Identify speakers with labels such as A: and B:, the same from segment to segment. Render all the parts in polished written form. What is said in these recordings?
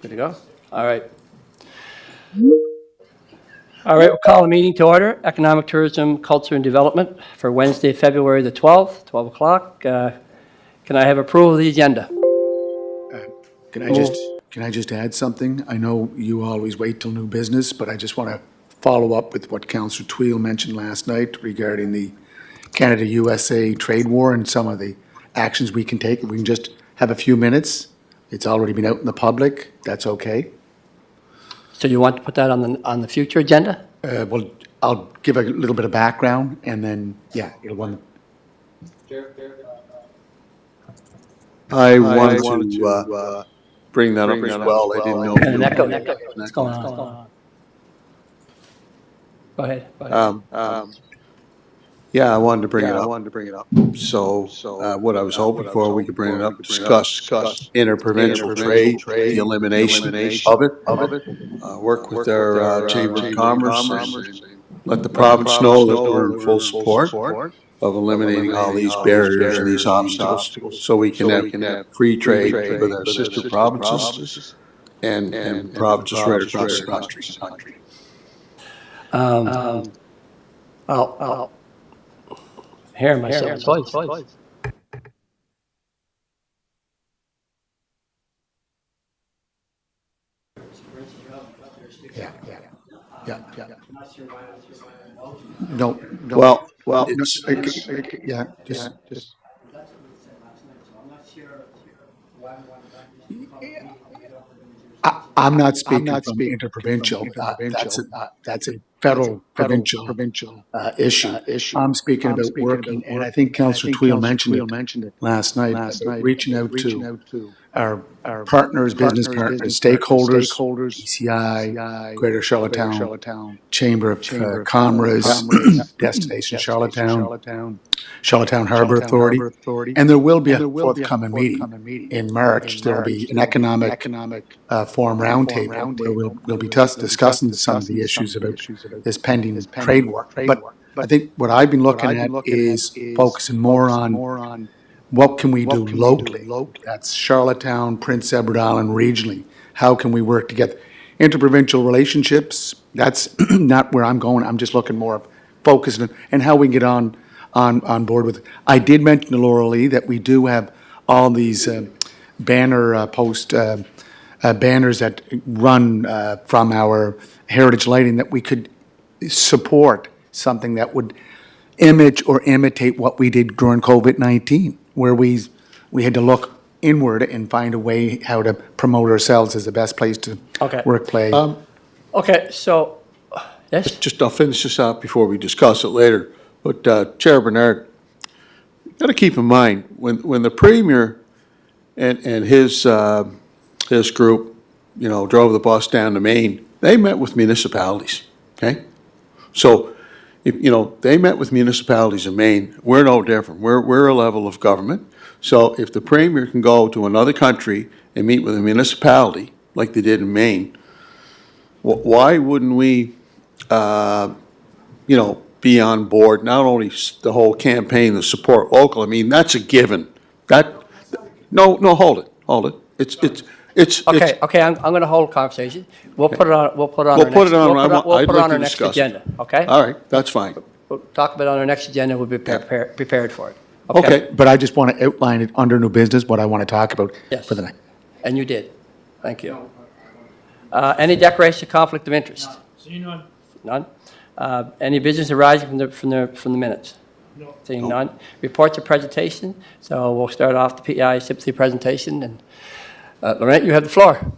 A: Good to go? All right. All right, we'll call the meeting to order. Economic Tourism, Culture and Development for Wednesday, February the 12th, 12 o'clock. Can I have approval of the agenda?
B: Can I just add something? I know you always wait till new business, but I just want to follow up with what Councillor Tweel mentioned last night regarding the Canada-USA trade war and some of the actions we can take. If we can just have a few minutes, it's already been out in the public, that's okay.
A: So you want to put that on the future agenda?
B: Well, I'll give a little bit of background and then, yeah, it'll want.
C: I wanted to bring that up as well. I didn't know.
A: And an echo. What's going on? Go ahead.
C: Yeah, I wanted to bring it up. So, what I was hoping for, we could bring it up, discuss interprovincial trade, the elimination of it. Work with our Chamber of Commerce and let the province know that we're in full support of eliminating all these barriers and these obstacles, so we can have free trade with our sister provinces and provinces right across the country.
A: I'll hear myself twice.
B: Yeah. No,
C: Well,
B: it's, yeah, just. I'm not speaking from interprovincial. That's a federal, provincial issue. I'm speaking about working, and I think Councillor Tweel mentioned it last night, about reaching out to our partners, business partners, stakeholders, ECI, Greater Charlottetown Chamber of Commerce, Destination Charlottetown, Charlottetown Harbor Authority, and there will be a forthcoming meeting in March. There will be an economic forum roundtable where we'll be discussing some of the issues about this pending trade war. But I think what I've been looking at is focusing more on what can we do locally? That's Charlottetown, Prince Edward Island, regionally. How can we work together? Interprovincial relationships, that's not where I'm going. I'm just looking more of focusing and how we can get on board with it. I did mention to Laura Lee that we do have all these banner post banners that run from our heritage lighting that we could support something that would image or imitate what we did during COVID-19, where we had to look inward and find a way how to promote ourselves as the best place to work, play.
A: Okay, so, yes?
C: Just, I'll finish this out before we discuss it later. But Chair Bernard, you got to keep in mind, when the Premier and his group, drove the bus down to Maine, they met with municipalities, okay? So, they met with municipalities in Maine. We're no different. We're a level of government. So if the Premier can go to another country and meet with a municipality like they did in Maine, why wouldn't we, be on board, not only the whole campaign, the support local, I mean, that's a given. No, hold it. It's.
A: Okay, I'm going to hold a conversation. We'll put it on,
C: We'll put it on, I'd like
A: our
C: to
A: next
C: discuss it.
A: agenda, okay?
C: All right, that's fine.
A: We'll talk about it on our next agenda, we'll be prepared for it.
C: Okay.
B: But I just want to outline it under new business, what I want to talk about
A: Yes.
B: for the night.
A: And you did. Thank you. Any declaration of conflict of interest?
D: Seeing none.
A: None? Any business arising from the minutes?
D: No.
A: Seeing none. Reports of presentation. So we'll start off the PEI sympathy presentation. And Laurent, you have the floor.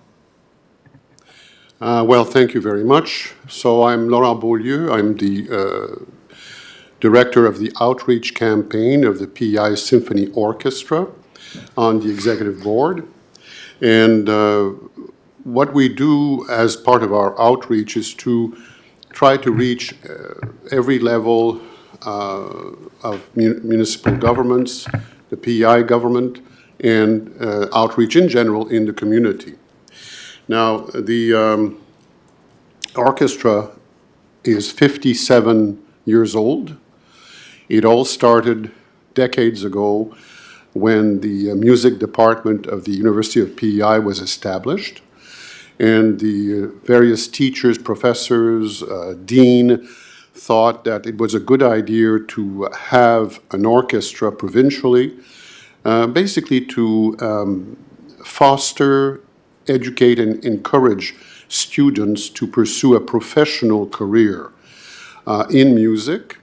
E: Well, thank you very much. So I'm Laurent Beaulieu. I'm the director of the outreach campaign of the PEI Symphony Orchestra on the executive board. And what we do as part of our outreach is to try to reach every level of municipal governments, the PEI government, and outreach in general in the community. Now, the orchestra is 57 years old. It all started decades ago when the music department of the University of PEI was established. And the various teachers, professors, dean thought that it was a good idea to have an orchestra provincially, basically to foster, educate, and encourage students to pursue a professional career in music,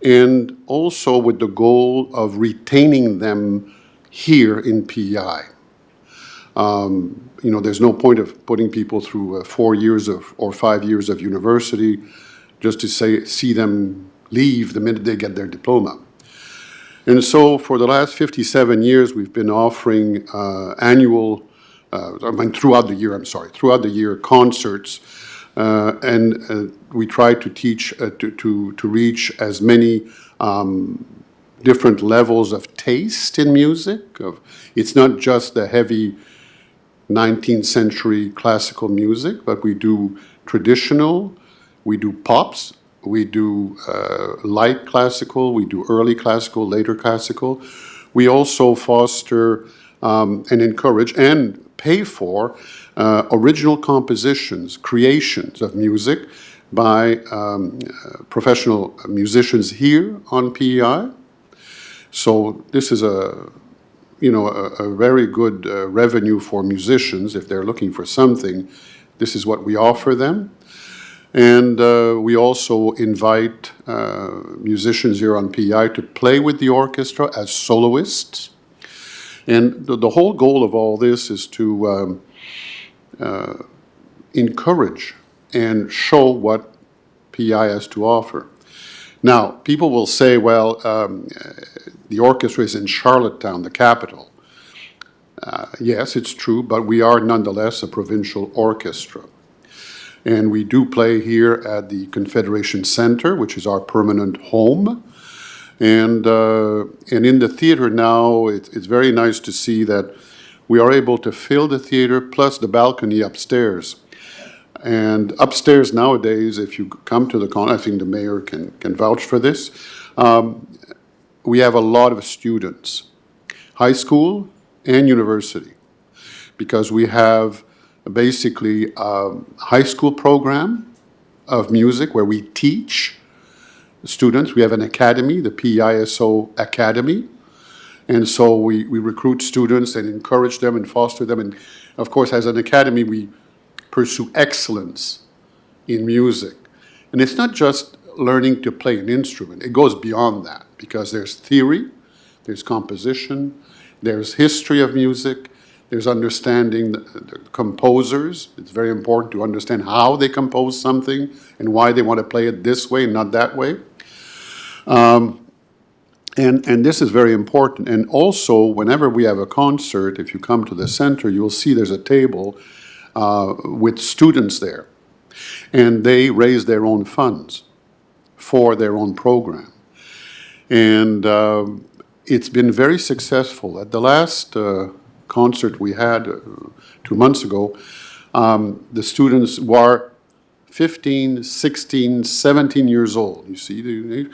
E: and also with the goal of retaining them here in PEI. There's no point of putting people through 4 years or 5 years of university just to see them leave the minute they get their diploma. And so for the last 57 years, we've been offering throughout the year concerts, and we try to teach, to reach as many different levels of taste in music. It's not just the heavy 19th century classical music, but we do traditional, we do pops, we do light classical, we do early classical, later classical. We also foster and encourage and pay for original compositions, creations of music by professional musicians here on PEI. So this is a very good revenue for musicians. If they're looking for something, this is what we offer them. And we also invite musicians here on PEI to play with the orchestra as soloists. And the whole goal of all this is to encourage and show what PEI has to offer. Now, people will say, well, the orchestra is in Charlottetown, the capital. Yes, it's true, but we are nonetheless a provincial orchestra. And we do play here at the Confederation Center, which is our permanent home. And in the theater now, it's very nice to see that we are able to fill the theater plus the balcony upstairs. And upstairs nowadays, if you come to the I think the mayor can vouch for this, we have a lot of students, high school and university, because we have basically a high school program of music where we teach students. We have an academy, the PEISO Academy, and so we recruit students and encourage them and foster them. And of course, as an academy, we pursue excellence in music. And it's not just learning to play an instrument. It goes beyond that, because there's theory, there's composition, there's history of music, there's understanding the composers. It's very important to understand how they compose something and why they want to play it this way and not that way. And this is very important. And also, whenever we have a concert, if you come to the center, you'll see there's a table with students there. And they raise their own funds for their own program. And it's been very successful. At the last concert we had 2 months ago, the students were 15, 16, 17 years old, you see,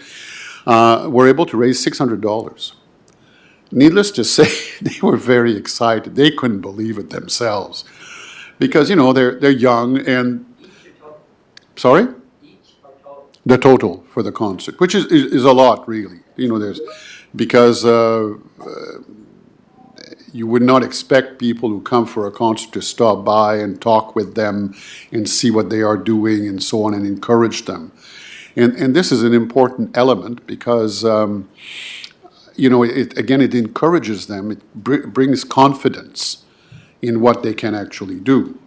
E: were able to raise $600. Needless to say, they were very excited. They couldn't believe it themselves. Because, they're young and... Sorry? The total for the concert, which is a lot, really. Because you would not expect people who come for a concert to stop by and talk with them and see what they are doing and so on and encourage them. And this is an important element because, it encourages them. It brings confidence in what they can actually do.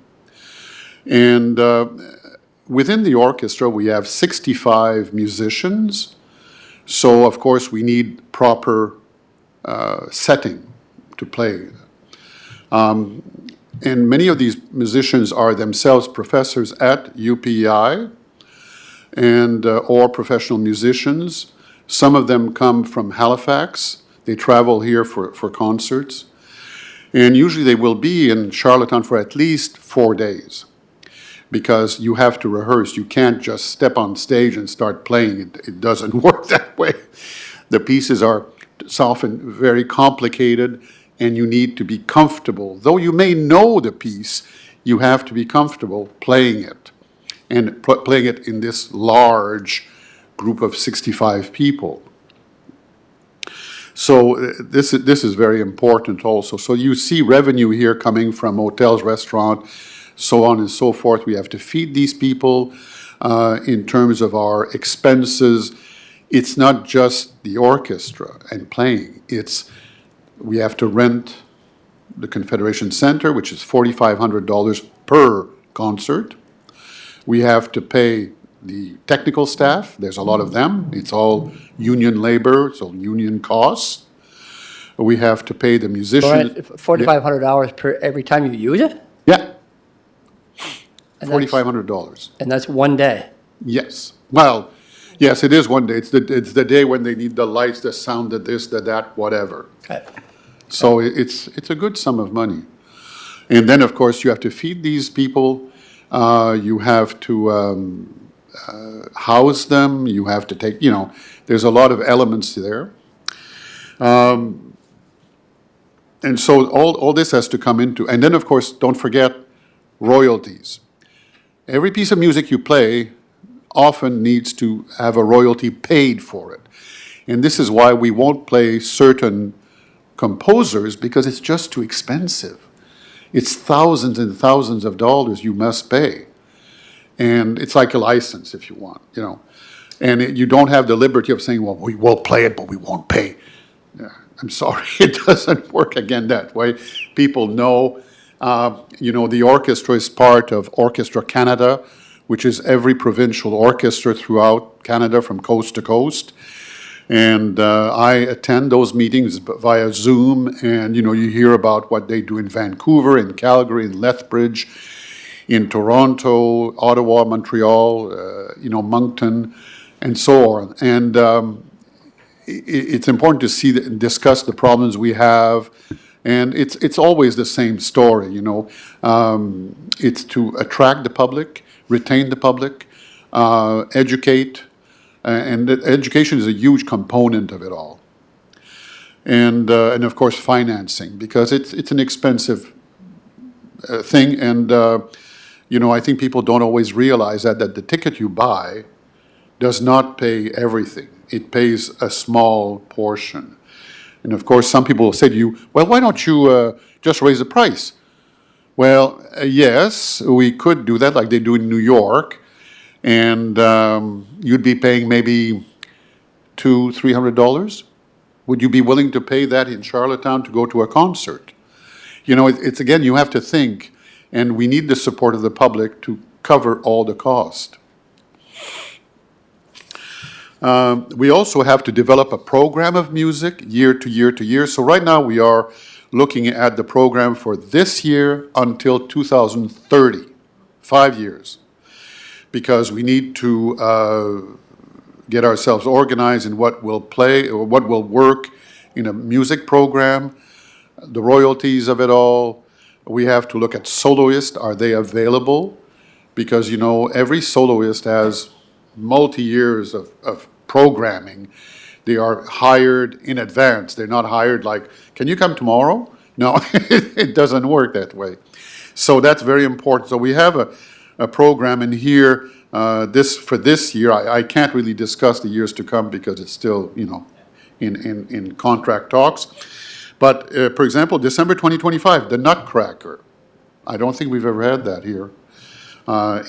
E: And within the orchestra, we have 65 musicians. So, of course, we need proper setting to play. And many of these musicians are themselves professors at UPEI and or professional musicians. Some of them come from Halifax. They travel here for concerts. And usually they will be in Charlottetown for at least 4 days, because you have to rehearse. You can't just step on stage and start playing. It doesn't work that way. The pieces are often very complicated, and you need to be comfortable. Though you may know the piece, you have to be comfortable playing it, and playing it in this large group of 65 people. So this is very important also. So you see revenue here coming from hotels, restaurants, so on and so forth. We have to feed these people in terms of our expenses. It's not just the orchestra and playing. We have to rent the Confederation Center, which is $4,500 per concert. We have to pay the technical staff. There's a lot of them. It's all union labor, so union costs. We have to pay the musicians.
A: $4,500 per every time you use it?
E: Yeah,
A: And that's-
E: $4,500.
A: And that's one day?
E: Yes. Well, yes, it is one day. It's the day when they need the lights, the sound, the this, the that, whatever.
A: Okay.
E: So it's a good sum of money. And then, of course, you have to feed these people. You have to house them. You have to take, there's a lot of elements there. And so all this has to come into, and then, of course, don't forget royalties. Every piece of music you play often needs to have a royalty paid for it. And this is why we won't play certain composers, because it's just too expensive. It's thousands and thousands of dollars you must pay. And it's like a license, if you want, And you don't have the liberty of saying, well, we will play it, but we won't pay. Yeah, I'm sorry, it doesn't work again that way. People know, the orchestra is part of Orchestra Canada, which is every provincial orchestra throughout Canada from coast to coast. And I attend those meetings via Zoom, and, you hear about what they do in Vancouver, in Calgary, in Lethbridge, in Toronto, Ottawa, Montreal, Moncton, and so on. And it's important to see and discuss the problems we have. And it's always the same story, It's to attract the public, retain the public, educate, and education is a huge component of it all. And of course, financing, because it's an expensive thing. And, I think people don't always realize that the ticket you buy does not pay everything. It pays a small portion. And of course, some people will say to you, well, why don't you just raise the price? Well, yes, we could do that like they do in New York. And you'd be paying maybe $200-300. Would you be willing to pay that in Charlottetown to go to a concert? It's again, you have to think, and we need the support of the public to cover all the cost. We also have to develop a program of music year to year to year. So right now we are looking at the program for this year until 2030, 5 years, because we need to get ourselves organized in what will play or what will work in a music program, the royalties of it all. We have to look at soloists. Are they available? Because, every soloist has multi-years of programming. They are hired in advance. They're not hired like, can you come tomorrow? No, it doesn't work that way. So that's very important. So we have a program in here for this year. I can't really discuss the years to come because it's still, in contract talks. But, for example, December 2025, the Nutcracker. I don't think we've ever had that here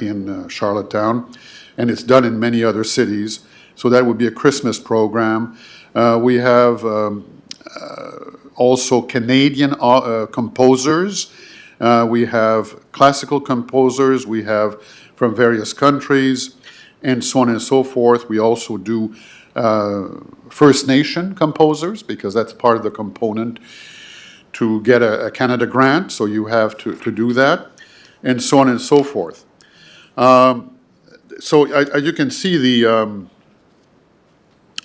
E: in Charlottetown, and it's done in many other cities. So that would be a Christmas program. We have also Canadian composers. We have classical composers. We have from various countries, and so on and so forth. We also do First Nation composers, because that's part of the component to get a Canada grant, so you have to do that, and so on and so forth. So you can see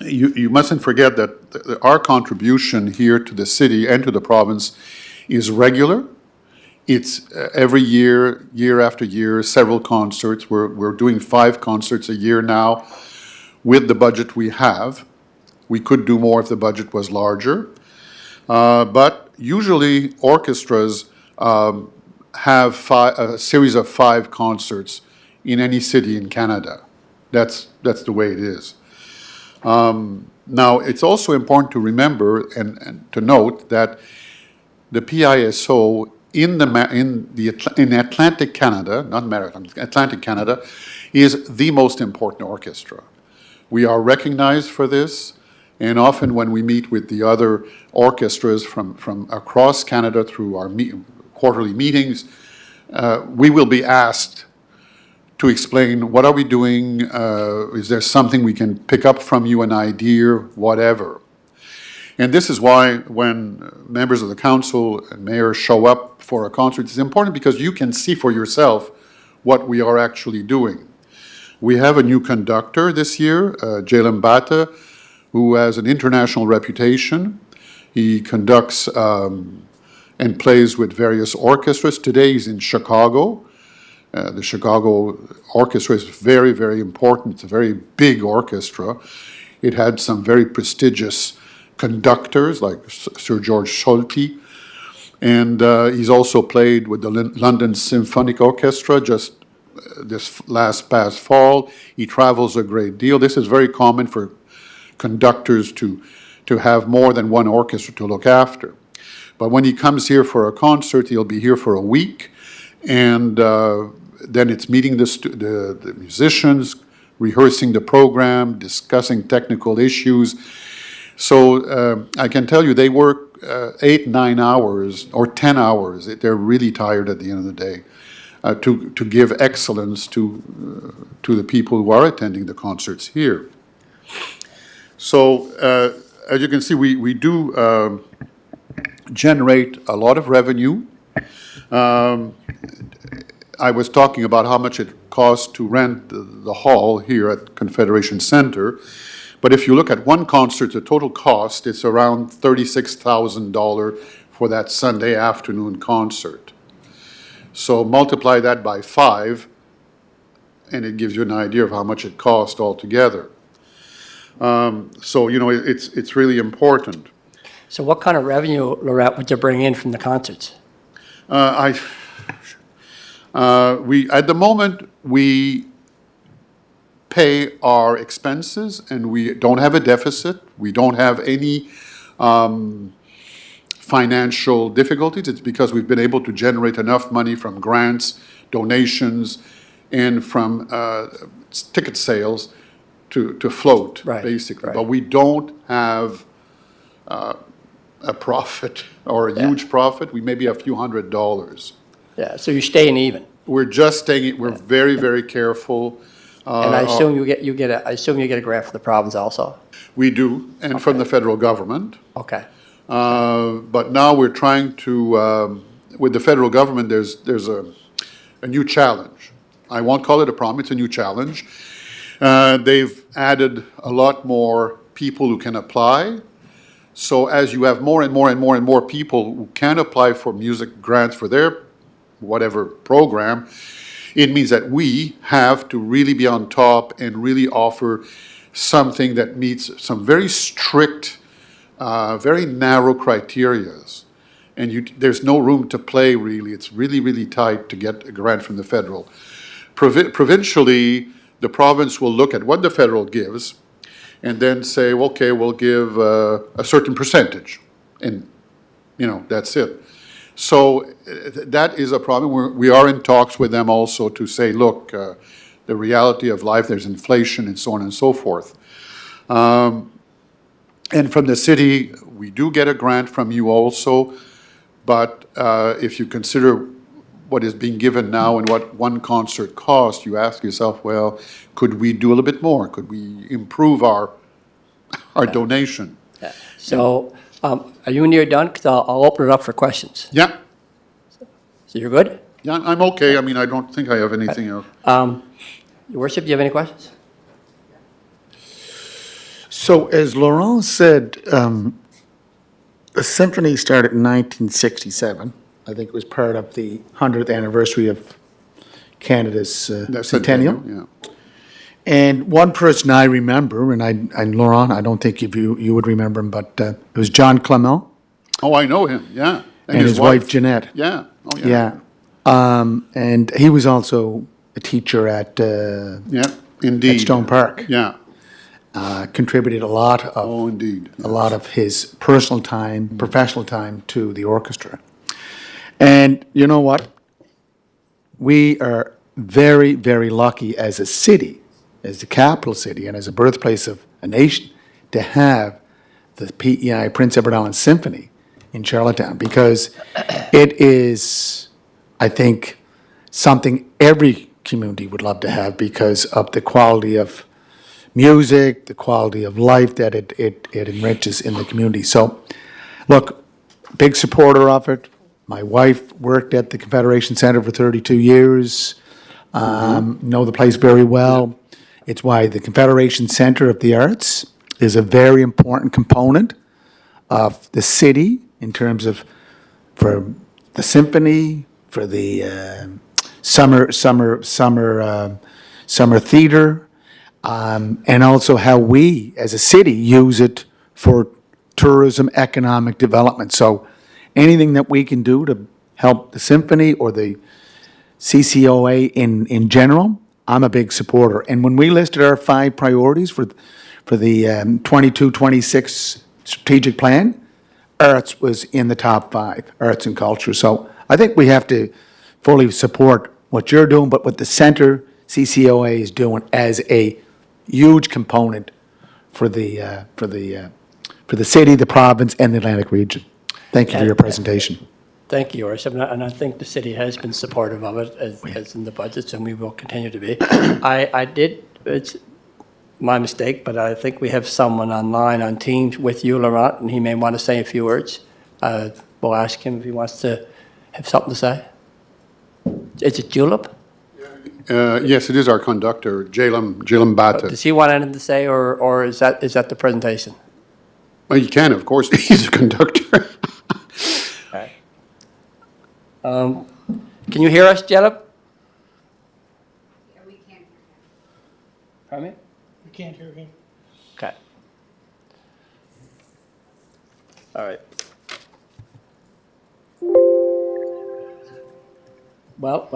E: you mustn't forget that our contribution here to the city and to the province is regular. It's every year, year after year, several concerts. We're doing 5 concerts a year now with the budget we have. We could do more if the budget was larger. But usually orchestras have a series of 5 concerts in any city in Canada. That's the way it is. Now, it's also important to remember and to note that the PISO in Atlantic Canada, not Maritime, Atlantic Canada, is the most important orchestra. We are recognized for this, and often when we meet with the other orchestras from across Canada through our quarterly meetings, we will be asked to explain, what are we doing? Is there something we can pick up from you, an idea, whatever? And this is why when members of the council and mayor show up for a concert, it's important because you can see for yourself what we are actually doing. We have a new conductor this year, Jalen Bata, who has an international reputation. He conducts and plays with various orchestras. Today he's in Chicago. The Chicago Orchestra is very, very important. It's a very big orchestra. It had some very prestigious conductors like Sir George Solti. And he's also played with the London Symphonic Orchestra just this past fall. He travels a great deal. This is very common for conductors to have more than one orchestra to look after. But when he comes here for a concert, he'll be here for a week, and then it's meeting the musicians, rehearsing the program, discussing technical issues. So I can tell you they work 8, 9 hours or 10 hours. They're really tired at the end of the day to give excellence to the people who are attending the concerts here. So as you can see, we do generate a lot of revenue. I was talking about how much it costs to rent the hall here at Confederation Center. But if you look at one concert, the total cost is around $36,000 for that Sunday afternoon concert. So multiply that by 5, and it gives you an idea of how much it costs altogether. So, you know, it's really important.
A: So what kind of revenue, Laurent, would you bring in from the concerts?
E: At the moment, we pay our expenses, and we don't have a deficit. We don't have any financial difficulties. It's because we've been able to generate enough money from grants, donations, and from ticket sales to float,
A: Right,
E: basically.
A: right.
E: But we don't have a profit or a huge profit. We maybe a few $100s.
A: Yeah, so you're staying even.
E: We're just staying. We're very, very careful.
A: And I assume you get a grant for the province also?
E: We do, and from the federal government.
A: Okay.
E: But now we're trying to, with the federal government, there's a new challenge. I won't call it a problem, it's a new challenge. They've added a lot more people who can apply. So as you have more and more and more and more people who can apply for music grants for their whatever program, it means that we have to really be on top and really offer something that meets some very strict, very narrow criterias. And there's no room to play, really. It's really, really tight to get a grant from the federal. Provincially, the province will look at what the federal gives and then say, okay, we'll give a certain percentage. And, you know, that's it. So that is a problem. We are in talks with them also to say, look, the reality of life, there's inflation and so on and so forth. And from the city, we do get a grant from you also, but if you consider what is being given now and what one concert costs, you ask yourself, well, could we do a little bit more? Could we improve our donation?
A: Yeah. So are you near done? Because I'll open it up for questions.
E: Yeah,
A: So you're good?
E: yeah, I'm okay. I mean, I don't think I have anything else.
A: Your worship, do you have any questions?
B: So as Laurent said, the symphony started in 1967. I think it was part of the 100th anniversary of Canada's
E: That's
B: centennial.
E: Yeah.
B: And one person I remember, and Laurent, I don't think you would remember him, but it was John Clement
E: Oh, I know him, yeah.
B: and his wife Jeanette.
E: Yeah, oh, yeah.
B: Yeah. And he was also a teacher at
E: Yeah, indeed.
B: Stone Park.
E: Yeah.
B: Contributed a lot of
E: Oh, indeed.
B: a lot of his personal time, professional time to the orchestra. And you know what? We are very, very lucky as a city, as the capital city and as a birthplace of a nation, to have the PEI Prince Edward Island Symphony in Charlottetown, because it is, I think, something every community would love to have because of the quality of music, the quality of life that it enriches in the community. So, look, big supporter of it. My wife worked at the Confederation Center for 32 years, know the place very well. It's why the Confederation Center of the Arts is a very important component of the city in terms of, for the symphony, for the summer theater, and also how we, as a city, use it for tourism, economic development. So anything that we can do to help the symphony or the CCOA in general, I'm a big supporter. And when we listed our 5 priorities for the 22-26 strategic plan, arts was in the top 5, arts and culture. So I think we have to fully support what you're doing, but what the center CCOA is doing as a huge component for the city, the province, and the Atlantic region. Thank you for your presentation.
A: Thank you, Your Worship, and I think the city has been supportive of it as in the budgets, and we will continue to be. It's my mistake, but I think we have someone online on Teams with you, Laurent, and he may want to say a few words. We'll ask him if he wants to have something to say. Is it Julep?
E: Yes, it is our conductor, Jalem Batta.
A: Does he want anything to say, or is that the presentation?
E: Well, you can, of course. He's a conductor.
A: Okay. Can you hear us, Jalep?
D: Yeah, we can't hear him.
A: Pardon me?
F: We can't hear him.
A: Okay. All right. Well,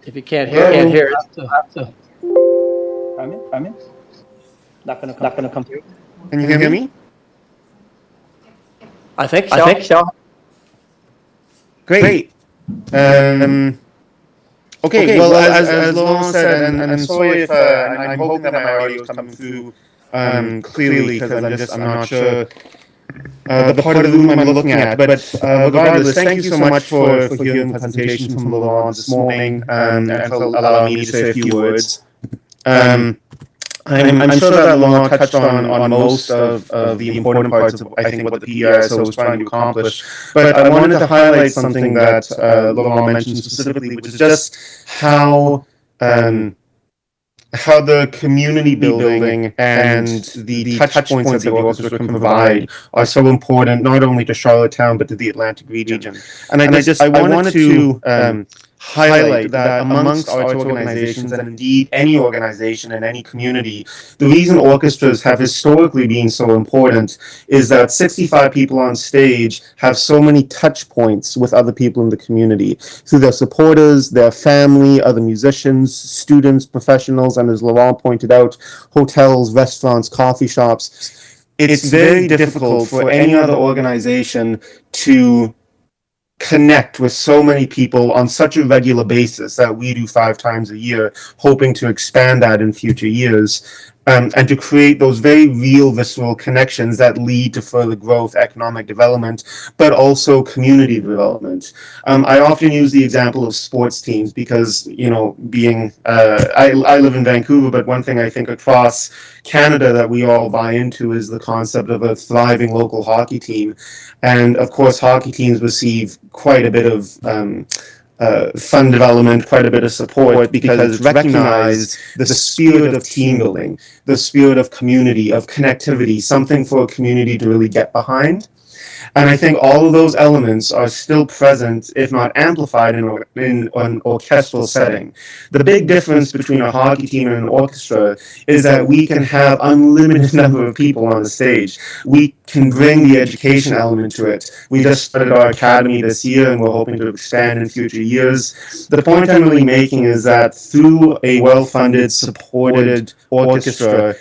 A: if you can't hear it, have to. Pardon me? Not gonna come through?
G: Can you hear me?
A: I think so.
G: Great. Okay, well, as Laurent said, and sorry if I'm hoping that my audio is coming through clearly, because I'm not sure the part of the room I'm looking at. But regardless, thank you so much for hearing the presentation from Laurent this morning, and for allowing me to say a few words. I'm sure that Laurent touched on most of the important parts of, I think, what the PEISO was trying to accomplish. But I wanted to highlight something that Laurent mentioned specifically, which is just how the community building and the touch points that the orchestra can provide are so important, not only to Charlottetown, but to the Atlantic region. And I wanted to highlight that amongst arts organizations, and indeed any organization in any community, the reason orchestras have historically been so important is that 65 people on stage have so many touch points with other people in the community, through their supporters, their family, other musicians, students, professionals, and as Laurent pointed out, hotels, restaurants, coffee shops. It's very difficult for any other organization to connect with so many people on such a regular basis that we do 5 times a year, hoping to expand that in future years, and to create those very real, visceral connections that lead to further growth, economic development, but also community development. I often use the example of sports teams because, I live in Vancouver, but one thing I think across Canada that we all buy into is the concept of a thriving local hockey team. And of course, hockey teams receive quite a bit of fund development, quite a bit of support, because it's recognized the spirit of team building, the spirit of community, of connectivity, something for a community to really get behind. And I think all of those elements are still present, if not amplified, in an orchestral setting. The big difference between a hockey team and an orchestra is that we can have unlimited number of people on the stage. We can bring the education element to it. We just started our academy this year, and we're hoping to expand in future years. The point I'm really making is that through a well-funded, supported orchestra,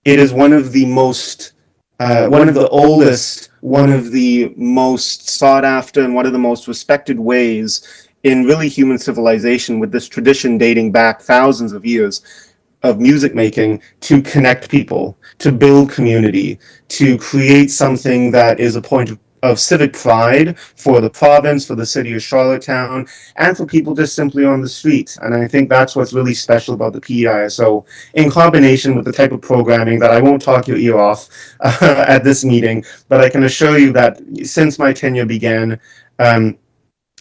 G: it is one of the most, one of the oldest, one of the most sought after, and one of the most respected ways in really human civilization, with this tradition dating back thousands of years of music making, to connect people, to build community, to create something that is a point of civic pride for the province, for the city of Charlottetown, and for people just simply on the street. And I think that's what's really special about the PEISO, in combination with the type of programming that I won't talk your ear off at this meeting, but I can assure you that since my tenure began,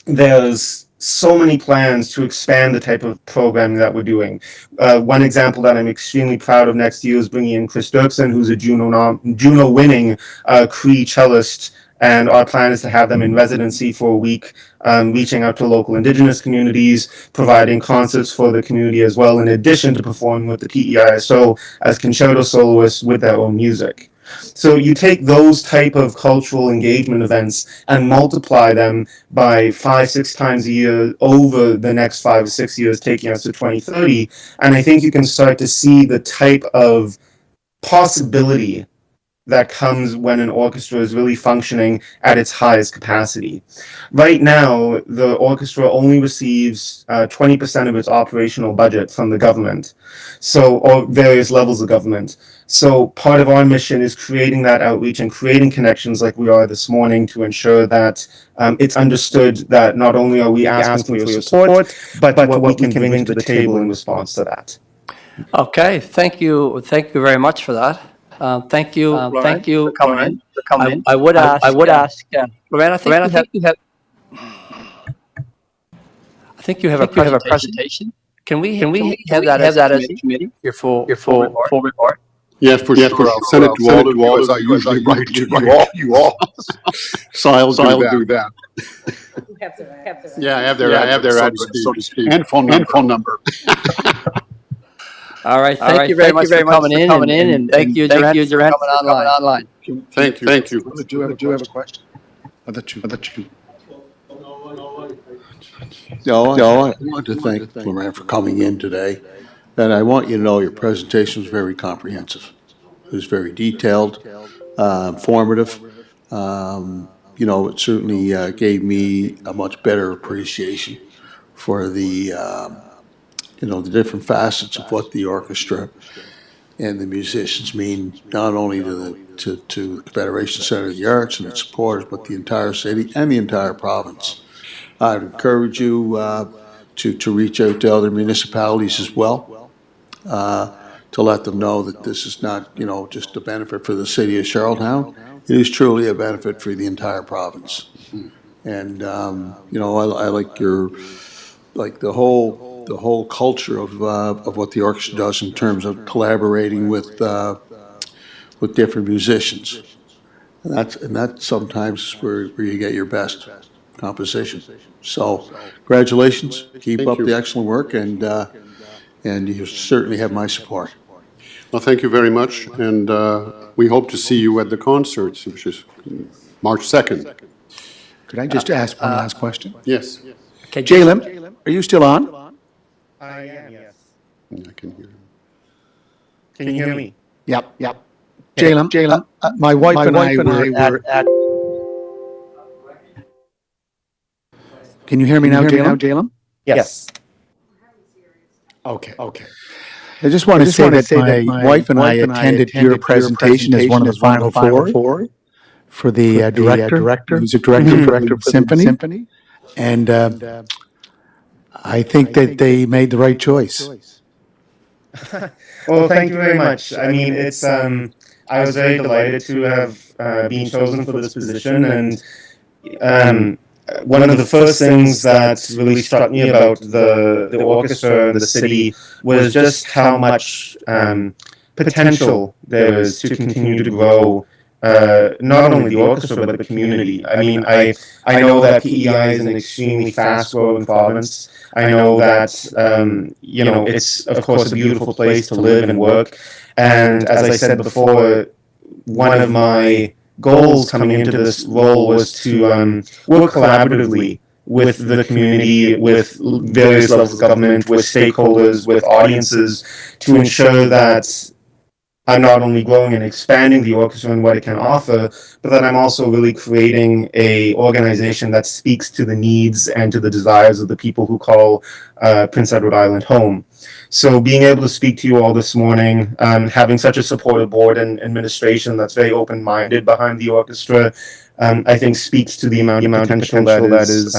G: there's so many plans to expand the type of programming that we're doing. One example that I'm extremely proud of next year is bringing in Chris Dirksen, who's a Juno-winning Cree cellist, and our plan is to have them in residency for a week, reaching out to local Indigenous communities, providing concerts for the community as well, in addition to performing with the PEISO as concerto soloists with their own music. So you take those type of cultural engagement events and multiply them by 5-6 times a year over the next 5 or 6 years, taking us to 2030, and I think you can start to see the type of possibility that comes when an orchestra is really functioning at its highest capacity. Right now, the orchestra only receives 20% of its operational budget from the government, or various levels of government. So part of our mission is creating that outreach and creating connections like we are this morning, to ensure that it's understood that not only are we asking for your support, but what we can bring to the table in response to that.
A: Okay, thank you very much for that. Thank you for coming in. I would ask, Lorraine, I think you have a presentation. Can we have that as a committee? Your full report?
E: Yeah, for sure. I'll send it to all of you, as I usually write to you all. So I'll do that. Yeah, I have their address, so to speak, and phone number.
A: All right, thank you very much for coming in, and thank you, Durant, for coming online.
E: Thank you.
B: Do you have a question?
C: I want to thank Lorraine for coming in today, and I want you to know your presentation was very comprehensive. It was very detailed, informative. It certainly gave me a much better appreciation for the different facets of what the orchestra and the musicians mean, not only to the Confederation Center of the Arts and its supporters, but the entire city and the entire province. I'd encourage you to reach out to other municipalities as well, to let them know that this is not, just a benefit for the city of Charlottetown. It is truly a benefit for the entire province. And, I like the whole culture of what the orchestra does in terms of collaborating with different musicians. And that's sometimes where you get your best composition. So congratulations, keep up the excellent work, and you certainly have my support.
E: Well, thank you very much, and we hope to see you at the concerts, which is March 2nd.
B: Could I just ask one last question?
E: Yes.
A: Okay,
B: Jalen, are you still on?
G: I am, yes.
E: I can hear you.
G: Can you hear me?
B: Yep. Jalen, my wife and I were at. Can you hear me now, Jalen?
G: Yes.
B: Okay. I just want to say that my wife and I attended your presentation as one of the final four for the music director for the symphony, and I think that they made the right choice.
G: Well, thank you very much. I mean, it's I was very delighted to have been chosen for this position, and one of the first things that really struck me about the orchestra and the city was just how much potential there is to continue to grow not only the orchestra but the community. I mean, I know that PEI is an extremely fast-growing province. I know that it's of course a beautiful place to live and work. And as I said before, one of my goals coming into this role was to work collaboratively with the community, with various levels of government, with stakeholders, with audiences, to ensure that I'm not only growing and expanding the orchestra and what it can offer, but that I'm also really creating a organization that speaks to the needs and to the desires of the people who call Prince Edward Island home. So being able to speak to you all this morning, having such a supportive board and administration that's very open-minded behind the orchestra, I think speaks to the amount of potential that is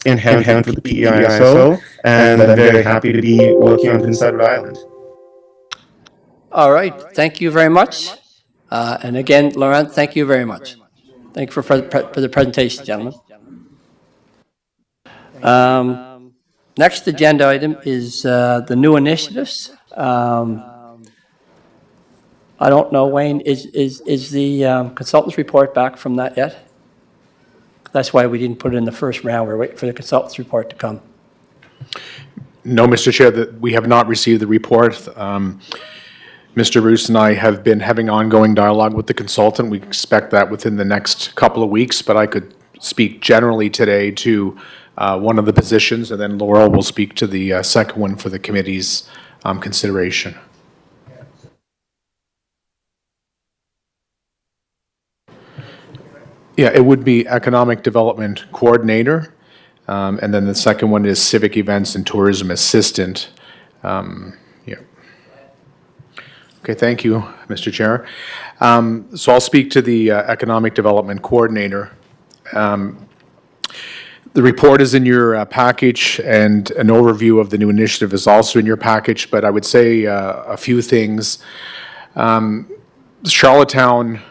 G: inherent with the PEISO, and I'm very happy to be working on Prince Edward Island.
A: All right, thank you very much. And again, Laurent, thank you very much. Thank you for the presentation, gentlemen. Next agenda item is the new initiatives. I don't know, Wayne, is the consultant's report back from that yet? That's why we didn't put it in the first round. We're waiting for the consultant's report to come.
F: No, Mr. Chair, that we have not received the report. Mr. Bruce and I have been having ongoing dialogue with the consultant. We expect that within the next couple of weeks, but I could speak generally today to one of the positions, and then Laurel will speak to the second one for the committee's consideration. Yeah, it would be Economic Development Coordinator, and then the second one is Civic Events and Tourism Assistant. Yeah. Okay, thank you, Mr. Chair. So I'll speak to the Economic Development Coordinator. The report is in your package, and an overview of the new initiative is also in your package, but I would say a few things. Charlottetown,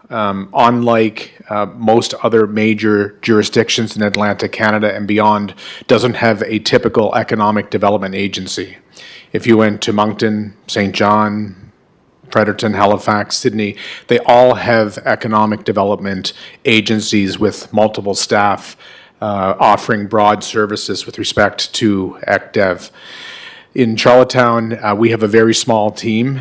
F: unlike most other major jurisdictions in Atlantic Canada and beyond, doesn't have a typical economic development agency. If you went to Moncton, St. John, Fredericton, Halifax, Sydney, they all have economic development agencies with multiple staff offering broad services with respect to ECDev. In Charlottetown, we have a very small team,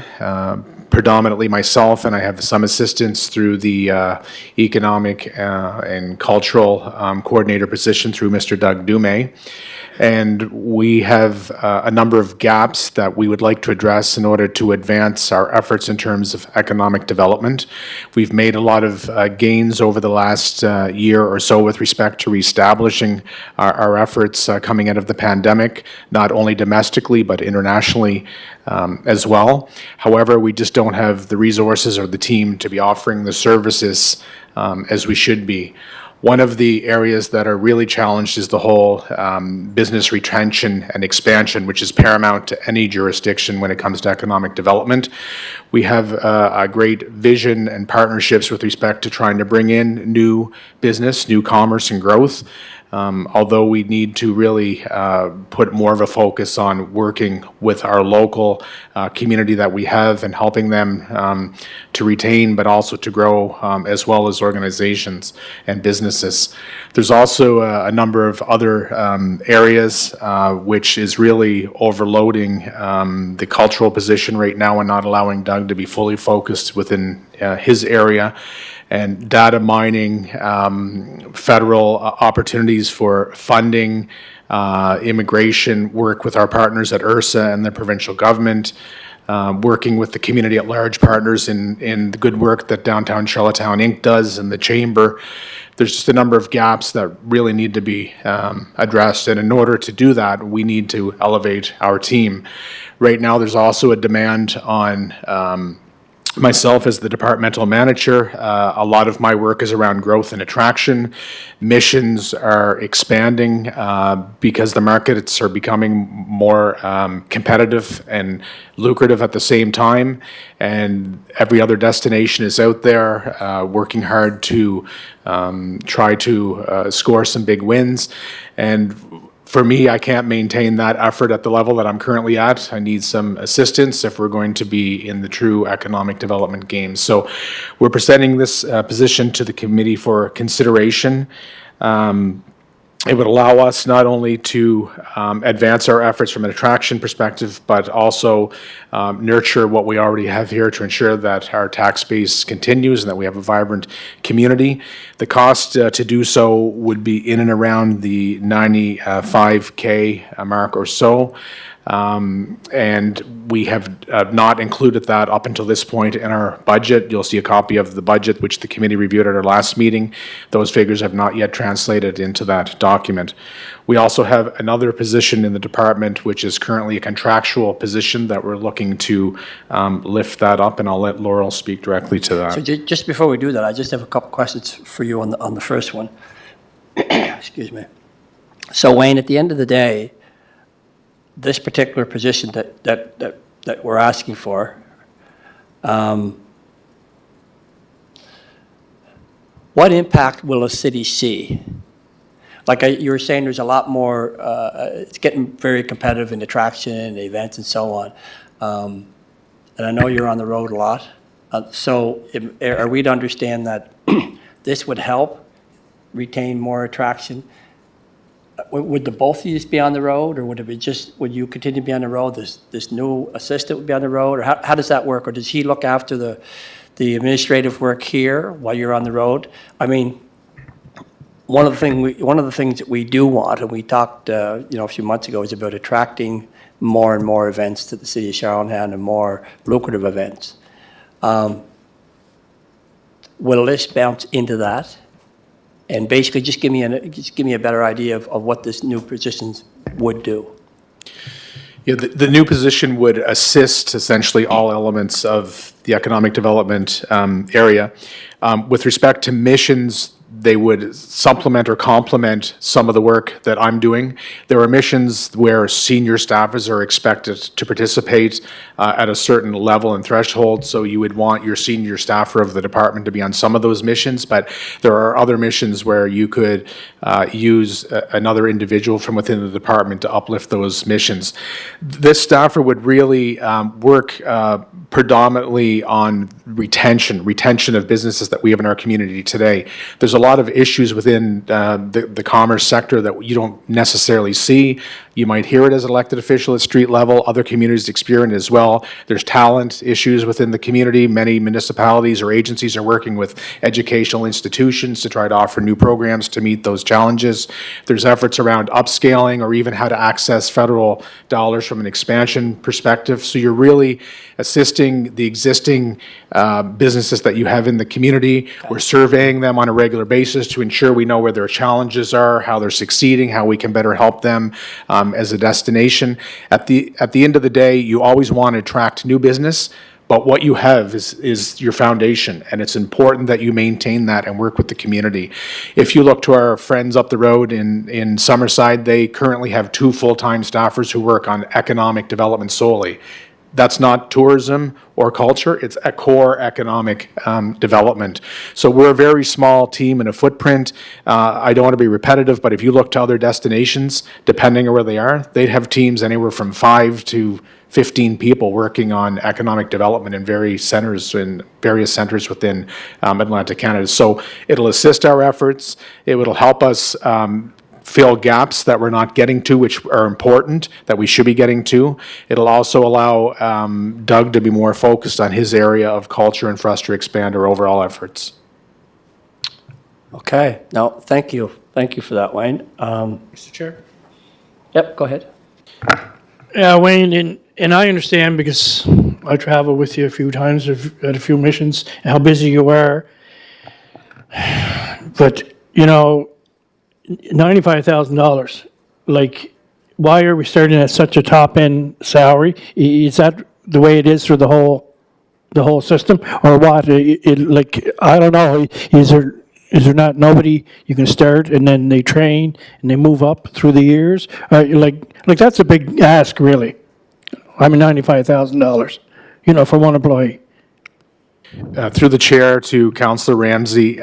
F: predominantly myself, and I have some assistance through the economic and cultural coordinator position through Mr. Doug Dumais. And we have a number of gaps that we would like to address in order to advance our efforts in terms of economic development. We've made a lot of gains over the last year or so with respect to reestablishing our efforts coming out of the pandemic, not only domestically but internationally as well. However, we just don't have the resources or the team to be offering the services as we should be. One of the areas that are really challenged is the whole business retention and expansion, which is paramount to any jurisdiction when it comes to economic development. We have a great vision and partnerships with respect to trying to bring in new business, new commerce and growth. Although we need to really put more of a focus on working with our local community that we have and helping them to retain but also to grow, as well as organizations and businesses. There's also a number of other areas which is really overloading the cultural position right now and not allowing Doug to be fully focused within his area. And data mining, federal opportunities for funding, immigration, work with our partners at URSA and the provincial government, working with the community at large partners in the good work that Downtown Charlottetown Inc. does and the Chamber. There's just a number of gaps that really need to be addressed, and in order to do that, we need to elevate our team. Right now, there's also a demand on myself as the departmental manager. A lot of my work is around growth and attraction. Missions are expanding because the markets are becoming more competitive and lucrative at the same time, and every other destination is out there working hard to try to score some big wins. And For me, I can't maintain that effort at the level that I'm currently at. I need some assistance if we're going to be in the true economic development game. So we're presenting this position to the committee for consideration. It would allow us not only to advance our efforts from an attraction perspective, but also nurture what we already have here to ensure that our tax base continues and that we have a vibrant community. The cost to do so would be in and around the $95K mark or so. And we have not included that up until this point in our budget. You'll see a copy of the budget, which the committee reviewed at our last meeting. Those figures have not yet translated into that document. We also have another position in the department, which is currently a contractual position that we're looking to lift that up, and I'll let Laurel speak directly to that.
A: So just before we do that, I just have a couple questions for you on the first one. Excuse me. So Wayne, at the end of the day, this particular position that we're asking for, what impact will a city see? Like you were saying, there's a lot more, it's getting very competitive in attraction and events and so on. And I know you're on the road a lot. So are we to understand that this would help retain more attraction? Would the both of you be on the road, or would it be would you continue to be on the road? This new assistant would be on the road, or how does that work? Or does he look after the administrative work here while you're on the road? I mean, one of the things that we do want, and we talked, a few months ago, is about attracting more and more events to the city of Charlottetown and more lucrative events. Will this bounce into that? And basically, just give me a better idea of what this new positions would do.
F: Yeah, the new position would assist essentially all elements of the economic development area. With respect to missions, they would supplement or complement some of the work that I'm doing. There are missions where senior staffers are expected to participate at a certain level and threshold, so you would want your senior staffer of the department to be on some of those missions, but there are other missions where you could use another individual from within the department to uplift those missions. This staffer would really work predominantly on retention of businesses that we have in our community today. There's a lot of issues within the commerce sector that you don't necessarily see. You might hear it as an elected official at street level. Other communities experience it as well. There's talent issues within the community. Many municipalities or agencies are working with educational institutions to try to offer new programs to meet those challenges. There's efforts around upscaling or even how to access federal dollars from an expansion perspective. So you're really assisting the existing businesses that you have in the community. We're surveying them on a regular basis to ensure we know where their challenges are, how they're succeeding, how we can better help them as a destination. At the end of the day, you always want to attract new business, but what you have is your foundation, and it's important that you maintain that and work with the community. If you look to our friends up the road in Summerside, they currently have 2 full-time staffers who work on economic development solely. That's not tourism or culture, it's a core economic development. So we're a very small team and a footprint. I don't want to be repetitive, but if you look to other destinations, depending on where they are, they'd have teams anywhere from 5 to 15 people working on economic development in various centers within Atlantic Canada. So it'll assist our efforts. It will help us fill gaps that we're not getting to, which are important, that we should be getting to. It'll also allow Doug to be more focused on his area of culture and for us to expand our overall efforts.
A: Okay, now, thank you. Thank you for that, Wayne.
F: Mr. Chair?
A: Yep, go ahead.
H: Yeah, Wayne, and I understand because I travel with you a few times at a few missions, and how busy you are. But, $95,000, like, why are we starting at such a top-end salary? Is that the way it is for the whole system, or what? I don't know, is there not nobody you can start and then they train and they move up through the years? Like that's a big ask, really. I mean, $95,000, for one employee.
F: Through the chair to Councillor Ramsey,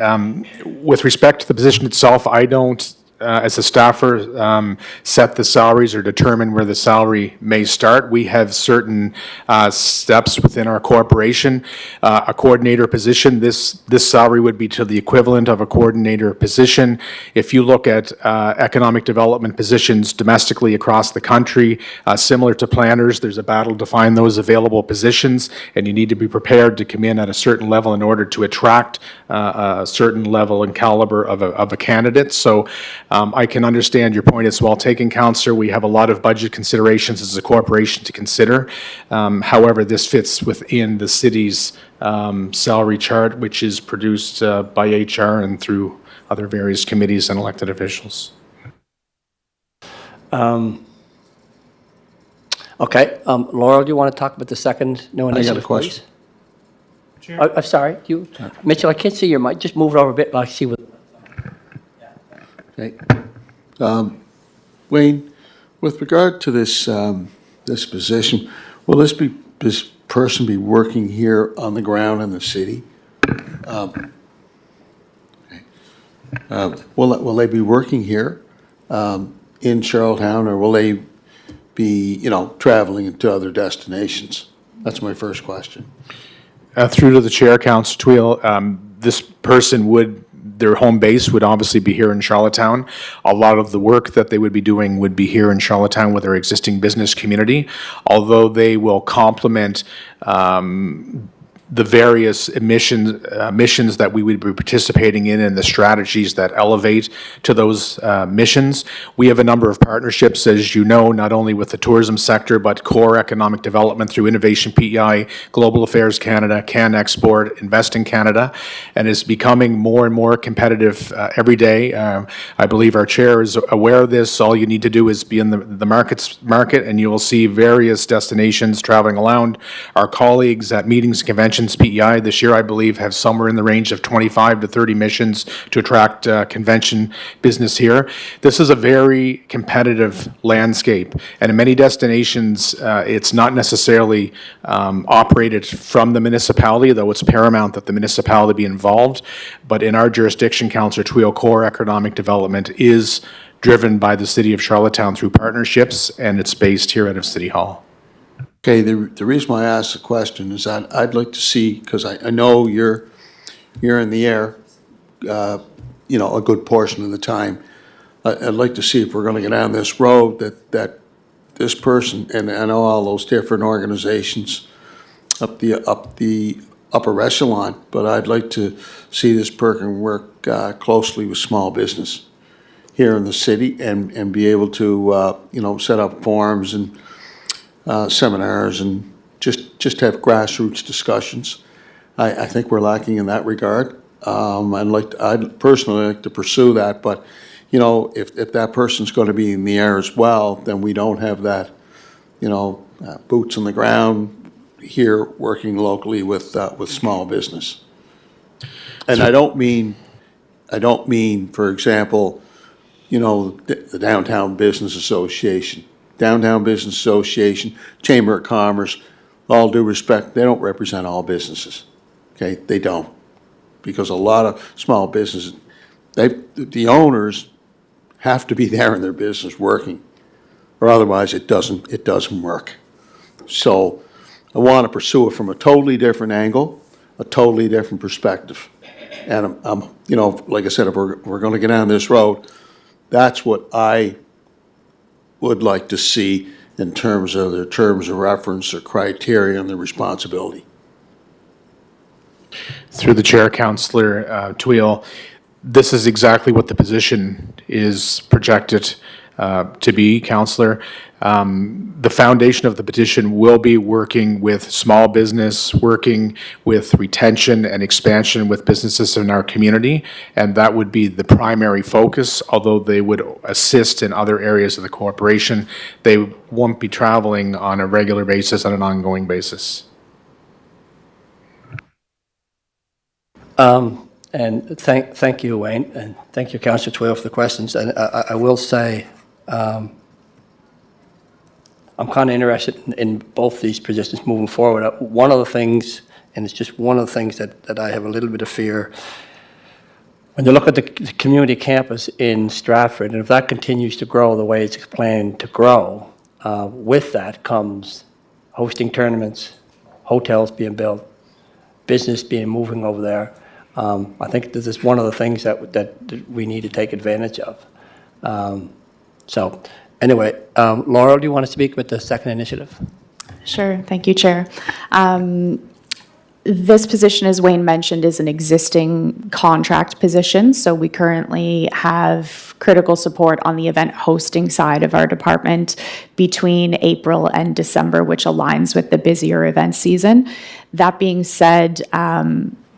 F: with respect to the position itself, I don't as a staffer, set the salaries or determine where the salary may start. We have certain steps within our corporation. A coordinator position, this salary would be to the equivalent of a coordinator position. If you look at economic development positions domestically across the country, similar to planners, there's a battle to find those available positions, and you need to be prepared to come in at a certain level in order to attract a certain level and caliber of a candidate. So I can understand your point as well taken, Councillor. We have a lot of budget considerations as a corporation to consider. However, this fits within the city's salary chart, which is produced by HR and through other various committees and elected officials.
A: Okay, Laurel, do you want to talk about the second no initiative,
C: question.
A: please? I'm sorry, Mitchell, I can't see your mic, just move it over a bit, I see what.
C: Okay. Wayne, with regard to this, this position, will this person be working here on the ground in the city? Will they be working here in Charlottetown, or will they be, traveling to other destinations? That's my first question.
F: Through to the chair, Councillor Twill, this person their home base would obviously be here in Charlottetown. A lot of the work that they would be doing would be here in Charlottetown with their existing business community, although they will complement the various missions that we would be participating in and the strategies that elevate to those missions. We have a number of partnerships, as you know, not only with the tourism sector, but core economic development through Innovation PEI, Global Affairs Canada, Can Export, Invest in Canada, and is becoming more and more competitive every day. I believe our chair is aware of this. All you need to do is be in the market, and you will see various destinations traveling around. Our colleagues at meetings and conventions, PEI this year, I believe, have somewhere in the range of 25 to 30 missions to attract convention business here. This is a very competitive landscape, and in many destinations, it's not necessarily operated from the municipality, though it's paramount that the municipality be involved. But in our jurisdiction, Councillor Twill, core economic development is driven by the City of Charlottetown through partnerships, and it's based here out of City Hall.
C: Okay, the reason why I asked the question is that I'd like to see, because I know you're in the air, a good portion of the time. I'd like to see if we're going to get down this road that this person, and I know all those different organizations up the upper echelon, but I'd like to see this person work closely with small business here in the city and be able to, set up forums and seminars and just have grassroots discussions. I think we're lacking in that regard. I'd personally like to pursue that, but if that person's going to be in the air as well, then we don't have that, boots on the ground here working locally with small business. And I don't mean, for example, the Downtown Business Association. Downtown Business Association, Chamber of Commerce, all due respect, they don't represent all businesses. Okay, they don't. Because a lot of small businesses, the owners have to be there in their business working, or otherwise it doesn't work. So I want to pursue it from a totally different angle, a totally different perspective. And I'm like I said, if we're going to get down this road, that's what I would like to see in terms of their terms of reference or criteria and their responsibility.
F: Through the chair, Councillor Twill, this is exactly what the position is projected to be, Councillor. The foundation of the petition will be working with small business, working with retention and expansion with businesses in our community, and that would be the primary focus, although they would assist in other areas of the corporation. They won't be traveling on a regular basis, on an ongoing basis.
A: And thank you, Wayne, and thank you, Councillor Twill, for the questions. And I will say, I'm kind of interested in both these positions moving forward. One of the things, and it's just one of the things that I have a little bit of fear, When you look at the community campus in Stratford, and if that continues to grow the way it's planned to grow, with that comes hosting tournaments, hotels being built, business being moving over there. I think this is one of the things that we need to take advantage of. So anyway, Laurel, do you want to speak with the second initiative?
I: Sure. Thank you, Chair. This position, as Wayne mentioned, is an existing contract position. So we currently have critical support on the event hosting side of our department between April and December, which aligns with the busier event season. That being said,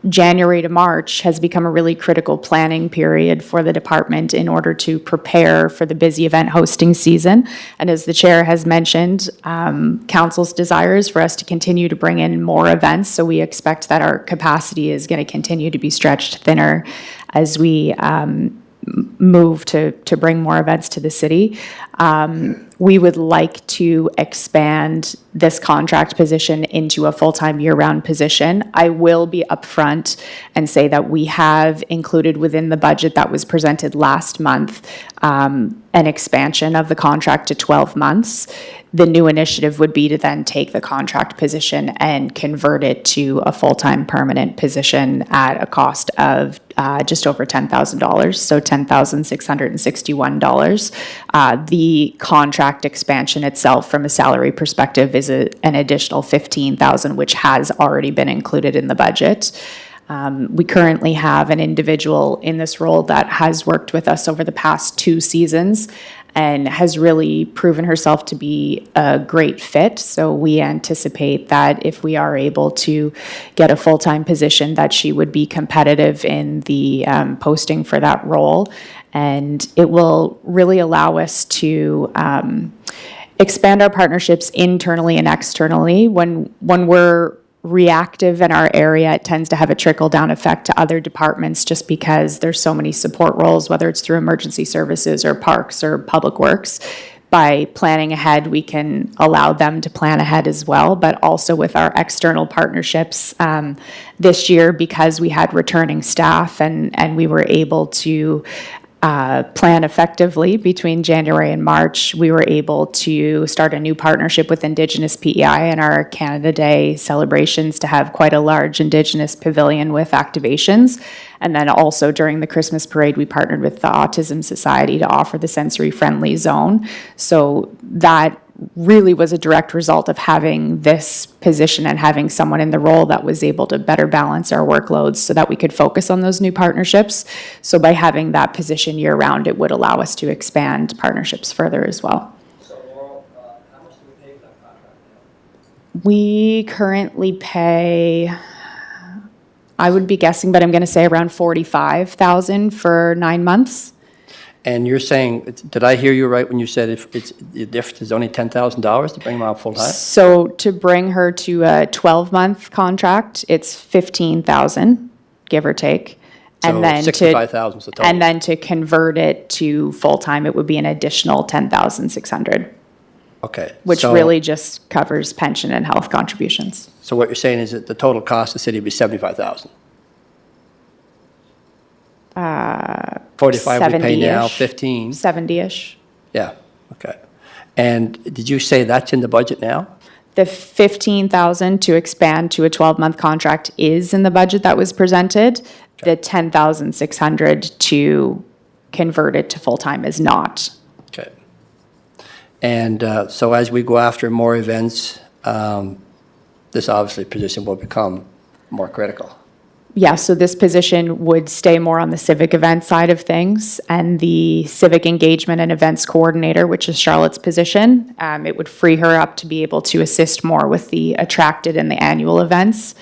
I: January to March has become a really critical planning period for the department in order to prepare for the busy event hosting season. And as the chair has mentioned, council's desires for us to continue to bring in more events. So we expect that our capacity is going to continue to be stretched thinner as we move to bring more events to the city. We would like to expand this contract position into a full-time year-round position. I will be upfront and say that we have included within the budget that was presented last month an expansion of the contract to 12 months. The new initiative would be to then take the contract position and convert it to a full-time permanent position at a cost of just over $10,000, so $10,661. The contract expansion itself from a salary perspective is an additional $15,000, which has already been included in the budget. We currently have an individual in this role that has worked with us over the past 2 seasons and has really proven herself to be a great fit. So we anticipate that if we are able to get a full-time position, that she would be competitive in the posting for that role. And it will really allow us to expand our partnerships internally and externally. When we're reactive in our area, it tends to have a trickle-down effect to other departments just because there's so many support roles, whether it's through emergency services or parks or public works. By planning ahead, we can allow them to plan ahead as well, but also with our external partnerships this year, because we had returning staff and we were able to plan effectively between January and March, we were able to start a new partnership with Indigenous PEI and our Canada Day celebrations to have quite a large Indigenous pavilion with activations. And then also during the Christmas parade, we partnered with the Autism Society to offer the sensory-friendly zone. So that really was a direct result of having this position and having someone in the role that was able to better balance our workloads so that we could focus on those new partnerships. So by having that position year-round, it would allow us to expand partnerships further as well.
A: So Laurel, how much do we pay for that contract now?
I: We currently pay, I would be guessing, but I'm going to say around $45,000 for 9 months.
A: And you're saying, did I hear you right when you said if it's, the difference is only $10,000 to bring them out full-time?
I: So to bring her to a 12-month contract, it's $15,000, give or take.
A: So
I: And then
A: $65,000 is the total.
I: And then to convert it to full-time, it would be an additional $10,600,
A: Okay.
I: which
A: so-
I: really just covers pension and health contributions.
A: So what you're saying is that the total cost of the city would be $75,000? 45 we pay now,
I: 70-ish.
A: 15?
I: 70-ish.
A: Yeah, okay. And did you say that's in the budget now?
I: The $15,000 to expand to a 12-month contract is in the budget that was presented. The $10,600 to convert it to full-time is not.
A: Okay. And so as we go after more events, this obviously position will become more critical.
I: Yeah, so this position would stay more on the civic event side of things, and the civic engagement and events coordinator, which is Charlotte's position, it would free her up to be able to assist more with the attracted and the annual events.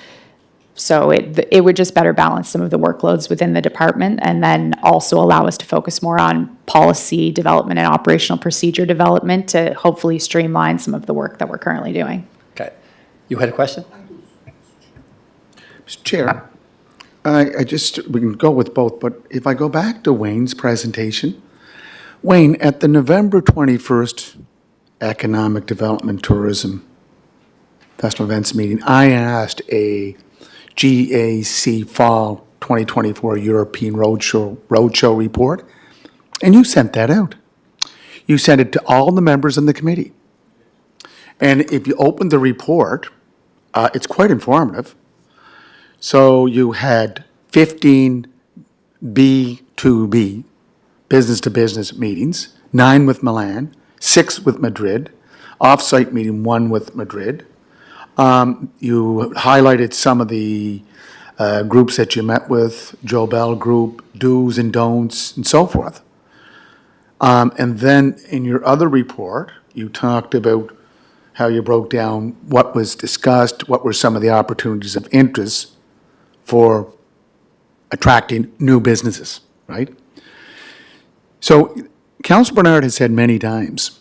I: So it would just better balance some of the workloads within the department, and then also allow us to focus more on policy development and operational procedure development to hopefully streamline some of the work that we're currently doing.
A: Okay. You had a question?
B: Mr. Chair, we can go with both, but if I go back to Wayne's presentation, Wayne, at the November 21st Economic Development Tourism Festival Events meeting, I asked a GAC Fall 2024 European Roadshow report, and you sent that out. You sent it to all the members in the committee. And if you open the report, it's quite informative. So you had 15 B2B, business-to-business meetings, 9 with Milan, 6 with Madrid, off-site meeting, 1 with Madrid. You highlighted some of the groups that you met with, Joe Bell Group, do's and don'ts, and so forth. And then in your other report, you talked about how you broke down what was discussed, what were some of the opportunities of interest for attracting new businesses, right? So Councilor Bernard has said many times,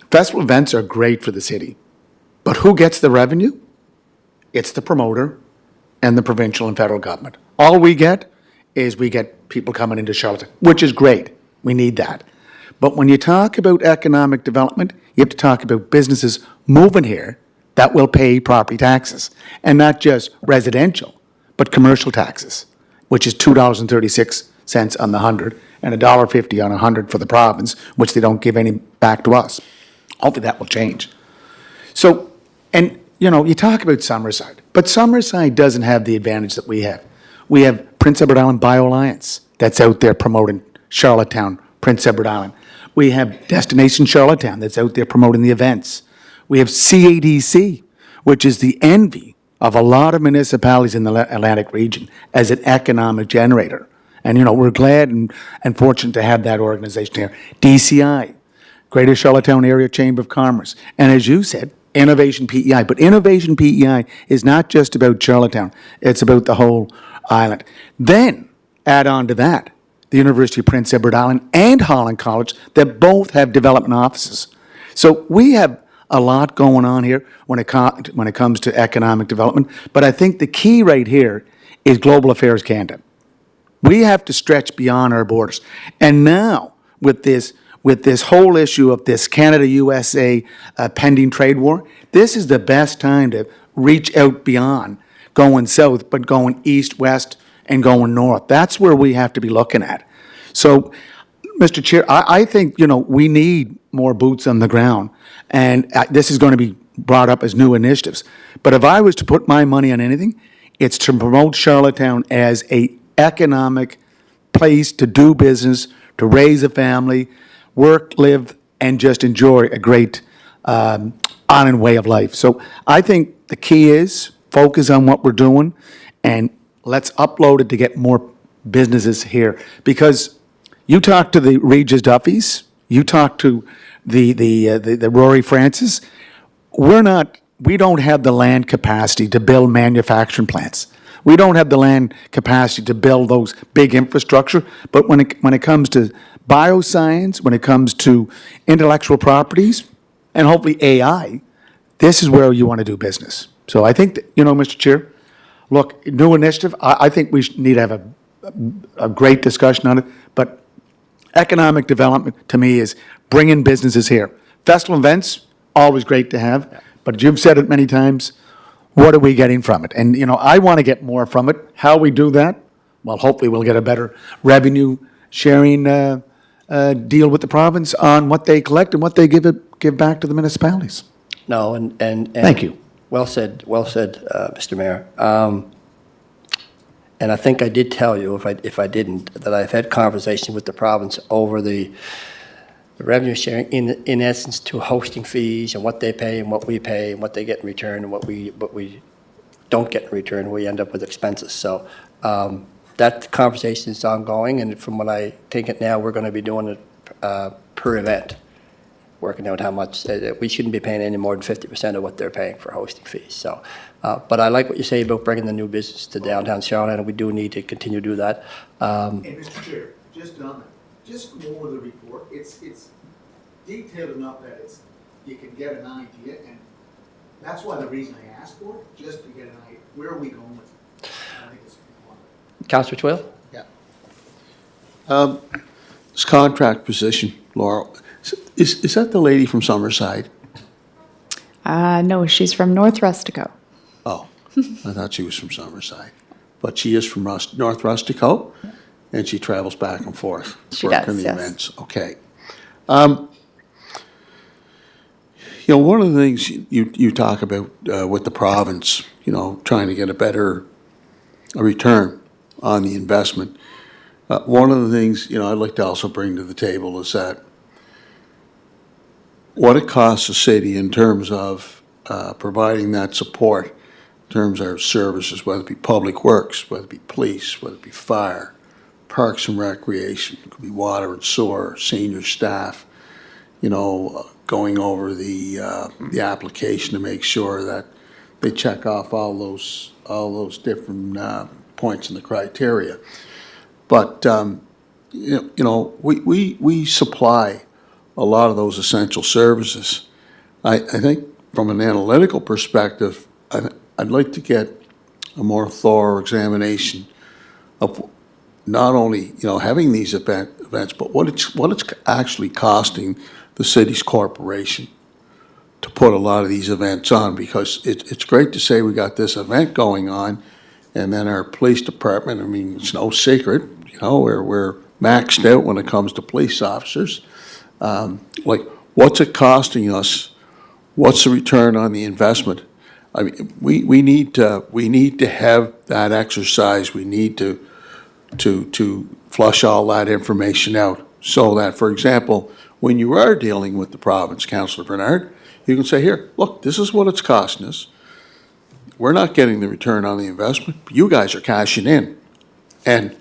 B: festival events are great for the city, but who gets the revenue? It's the promoter and the provincial and federal government. All we get is we get people coming into Charlottetown, which is great. We need that. But when you talk about economic development, you have to talk about businesses moving here that will pay property taxes, and not just residential, but commercial taxes, which is $2.36 on the 100 and $1.50 on 100 for the province, which they don't give any back to us. Hopefully that will change. So, and you know, you talk about Summerside, but Summerside doesn't have the advantage that we have. We have Prince Edward Island Bio-Alliance that's out there promoting Charlottetown, Prince Edward Island. We have Destination Charlottetown that's out there promoting the events. We have CADC, which is the envy of a lot of municipalities in the Atlantic region as an economic generator. And, you know, we're glad and fortunate to have that organization here. DCI, Greater Charlottetown Area Chamber of Commerce. And as you said, Innovation PEI. But Innovation PEI is not just about Charlottetown. It's about the whole island. Then, add on to that, the University of Prince Edward Island and Holland College that both have development offices. So we have a lot going on here when it comes to economic development. But I think the key right here is Global Affairs Canada. We have to stretch beyond our borders. And now, with this whole issue of this Canada-USA pending trade war, this is the best time to reach out beyond going south, but going east, west, and going north. That's where we have to be looking at. So, Mr. Chair, I think, you know, we need more boots on the ground. And this is going to be brought up as new initiatives. But if I was to put my money on anything, it's to promote Charlottetown as a economic place to do business, to raise a family, work, live, and just enjoy a great on way of life. So I think the key is focus on what we're doing and let's upload it to get more businesses here. Because you talk to the Regis Duffys, you talk to the Rory Francis, we don't have the land capacity to build manufacturing plants. We don't have the land capacity to build those big infrastructure. But when it comes to bioscience, when it comes to intellectual properties, and hopefully AI, this is where you want to do business. So I think, that, you know, Mr. Chair, look, new initiative, I think we need to have a great discussion on it. But economic development, to me, is bringing businesses here. Festival events, always great to have. But you've said it many times, what are we getting from it? And, you know, I want to get more from it. How we do that? Well, hopefully we'll get a better revenue sharing deal with the province on what they collect and what they give back to the municipalities.
A: No, and
B: Thank you.
A: Well said, Mr. Mayor. And I think I did tell you, if I didn't, that I've had conversation with the province over the revenue sharing, in essence, to hosting fees and what they pay and what we pay and what they get in return and what we don't get in return. We end up with expenses. So that conversation is ongoing, and from what I take it now, we're going to be doing it per event, working out how much. We shouldn't be paying any more than 50% of what they're paying for hosting fees. So, but I like what you say about bringing the new business to downtown Charlotte, and we do need to continue to do that.
B: And Mr. Chair, just on that, just go over the report. It's detailed enough that you can get an idea, and that's why the reason I asked for it, just to get an idea. Where are we going with it? I think it's important.
A: Councillor Twill?
B: Yeah.
C: This contract position, Laurel, is that the lady from Summerside?
I: No, she's from North Rustico.
C: Oh, I thought she was from Summerside. but she is from North Rustico, and she travels back and forth.
I: She
C: working
I: does,
C: the
I: yes.
C: events. Okay. One of the things you talk about with the province, trying to get a return on the investment. One of the things, I'd like to also bring to the table is that what it costs the city in terms of providing that support, in terms of our services, whether it be public works, whether it be police, whether it be fire, parks and recreation, it could be water and sewer, senior staff, going over the application to make sure that they check off all those different points in the criteria. But we supply a lot of those essential services. I think from an analytical perspective, I'd like to get a more thorough examination of not only having these events, but what it's actually costing the city's corporation to put a lot of these events on, because it's great to say we got this event going on, and then our police department, it's no secret, we're maxed out when it comes to police officers. What's it costing us? What's the return on the investment? We need to have that exercise. We need to flush all that information out, so that, for example, when you are dealing with the province, Councillor Bernard, you can say, here, look, this is what it's costing us. We're not getting the return on the investment, but you guys are cashing in. And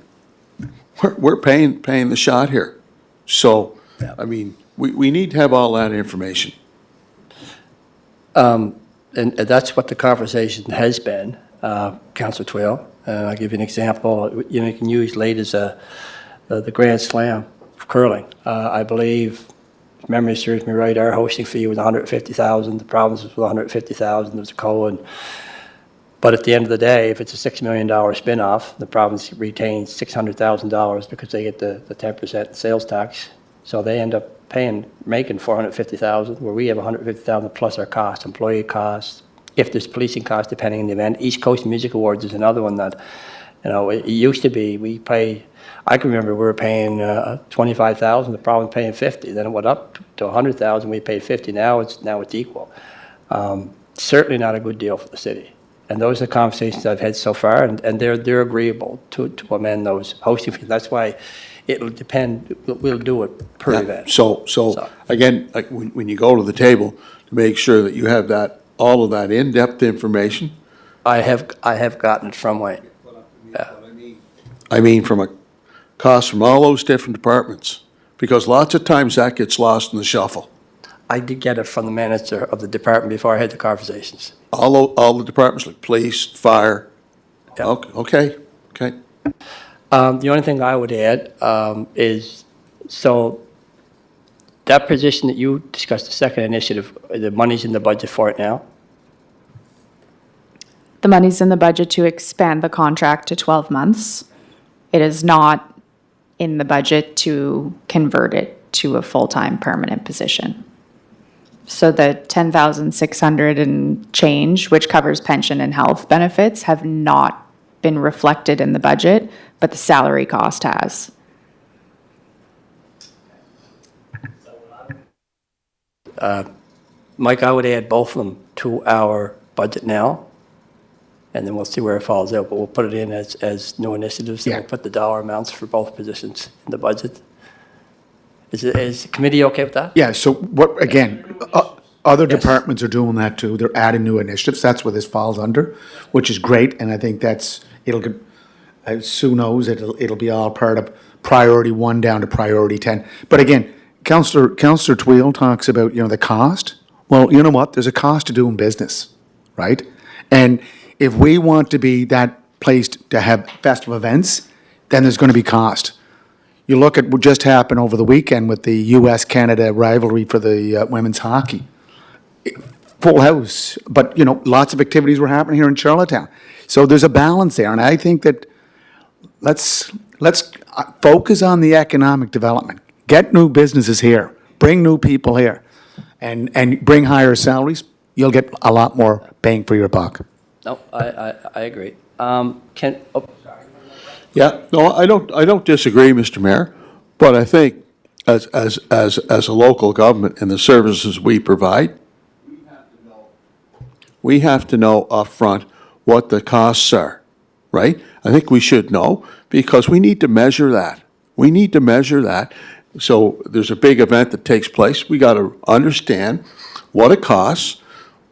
C: we're paying the shot here. So, we need to have all that information.
A: And that's what the conversation has been, Councillor Twill. I'll give you an example. You can use late as the Grand Slam of curling. I believe, if memory serves me right, our hosting fee was $150,000. The province was $150,000. There was a co. But at the end of the day, if it's a $6 million spin-off, the province retains $600,000 because they get the 10% sales tax. So they end up making $450,000, where we have $150,000 plus our costs, employee costs, if there's policing costs, depending on the event. East Coast Music Awards is another one that, it used to be, I can remember we were paying $25,000, the province paying $50,000. Then it went up to $100,000, we paid $50,000. Now it's equal. Certainly not a good deal for the city. And those are the conversations I've had so far, and they're agreeable to amend those hosting fees. That's why it'll depend, we'll do it per event.
C: So again, like when you go to the table, to make sure that you have all of that in-depth information.
A: I have gotten it from Wayne.
C: From a cost from all those different departments, because lots of times that gets lost in the shuffle.
A: I did get it from the manager of the department before I had the conversations.
C: All the departments, like police, fire.
A: Yeah.
C: Okay.
A: The only thing I would add is, so that position that you discussed, the second initiative, the money's in the budget for it now?
I: The money's in the budget to expand the contract to 12 months. It is not in the budget to convert it to a full-time permanent position. So the 10,600 and change, which covers pension and health benefits, have not been reflected in the budget, but the salary cost has.
A: Mike, I would add both of them to our budget now, and then we'll see where it falls out, but we'll put it in as new initiatives, and we'll put the dollar amounts for both positions in the budget. Is the committee okay with that?
B: Yeah, so what, again, other departments are doing that too. They're adding new initiatives. That's what this falls under, which is great, and I think as Sue knows, it'll be all part of priority 1 down to priority 10. But again, Councillor Twill talks about, the cost. Well, you know what? There's a cost to doing business, right? And if we want to be that place to have festive events, then there's going to be cost. You look at what just happened over the weekend with the U.S.-Canada rivalry for the women's hockey. Full house, but, lots of activities were happening here in Charlottetown. So there's a balance there, and I think that let's focus on the economic development. Get new businesses here, bring new people here, and bring higher salaries. You'll get a lot more bang for your buck.
A: No, I agree. Can, oh,
C: Yeah, no, I don't disagree, Mr. Mayor, but I think as a local government and the services we provide, we have to know upfront what the costs are, right? I think we should know because we need to measure that. We need to measure that. So there's a big event that takes place. We got to understand what it costs,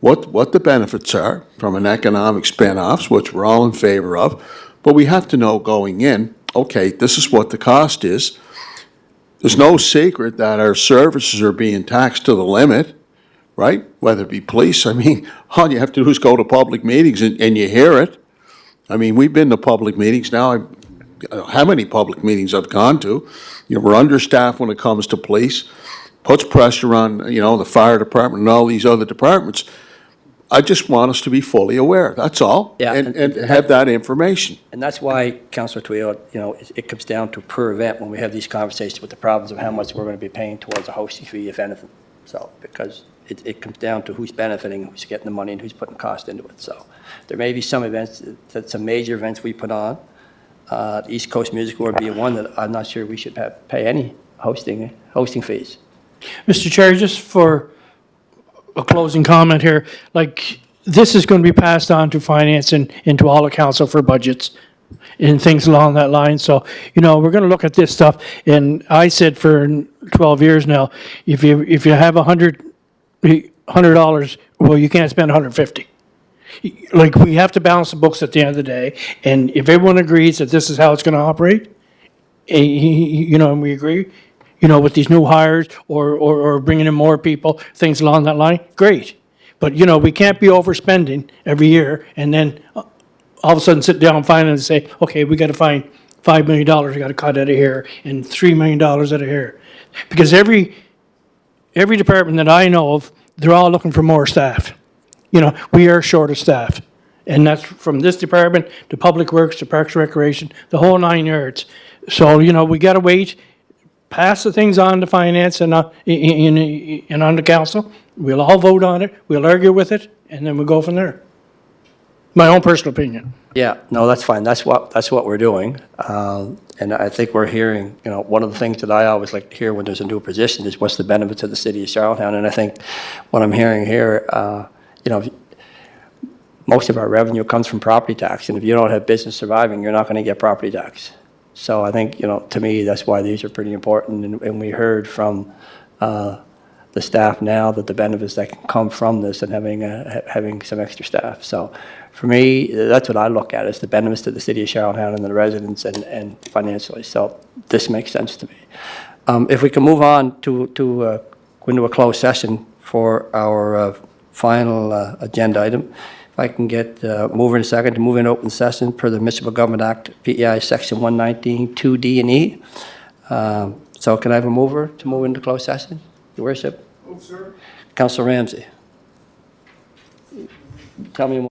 C: what the benefits are from an economic spin-offs, which we're all in favor of. But we have to know going in, okay, this is what the cost is. There's no secret that our services are being taxed to the limit, right? Whether it be police, I mean, all you have to do is go to public meetings and you hear it. I mean, we've been to public meetings now. I don't know how many public meetings I've gone to. You know, we're understaffed when it comes to police. Puts pressure on, you know, the fire department and all these other departments. I just want us to be fully aware, that's all.
A: Yeah,
C: And have that information.
A: and that's why, Councillor Twill, you know, it comes down to per event when we have these conversations with the province of how much we're going to be paying towards a hosting fee, if anything. So, because it comes down to who's benefiting, who's getting the money, and who's putting cost into it. So there may be some events, some major events we put on. The East Coast Music Award being one that I'm not sure we should pay any hosting fees.
H: Mr. Chair, just for a closing comment here, like, this is going to be passed on to finance and into all the council for budgets and things along that line. So, you know, we're going to look at this stuff. And I said for 12 years now, if you have $100, well, you can't spend 150. Like, we have to balance the books at the end of the day. And if everyone agrees that this is how it's going to operate, you know, and we agree, you know, with these new hires or bringing in more people, things along that line, great. But, you know, we can't be overspending every year and then all of a sudden sit down and find and say, okay, we got to find $5 million, we got to cut out of here, and $3 million out of here. Because every department that I know of, they're all looking for more staff. You know, we are short of staff. And that's from this department to Public Works to Parks and Recreation, the whole 9 yards. So, you know, we got to wait, pass the things on to finance and on to council. We'll all vote on it, we'll argue with it, and then we'll go from there. My own personal opinion.
A: Yeah, no, that's fine. That's what we're doing. And I think we're hearing, you know, one of the things that I always like to hear when there's a new position is what's the benefit to the city of Charlottetown? And I think what I'm hearing here, you know, most of our revenue comes from property tax. And if you don't have business surviving, you're not going to get property tax. So I think, you know, to me, that's why these are pretty important. And we heard from the staff now that the benefits that can come from this and having some extra staff. So for me, that's what I look at, is the benefits to the city of Charlottetown and the residents and financially. So this makes sense to me. If we can move on to go into a closed session for our final agenda item. If I can get mover in a second to move in open session per the Municipal Government Act, PEI Section 119, 2D and E. So can I have a mover to move into closed session, Your Worship?
B: Move, sir.
A: Councilor Ramsey. Tell me.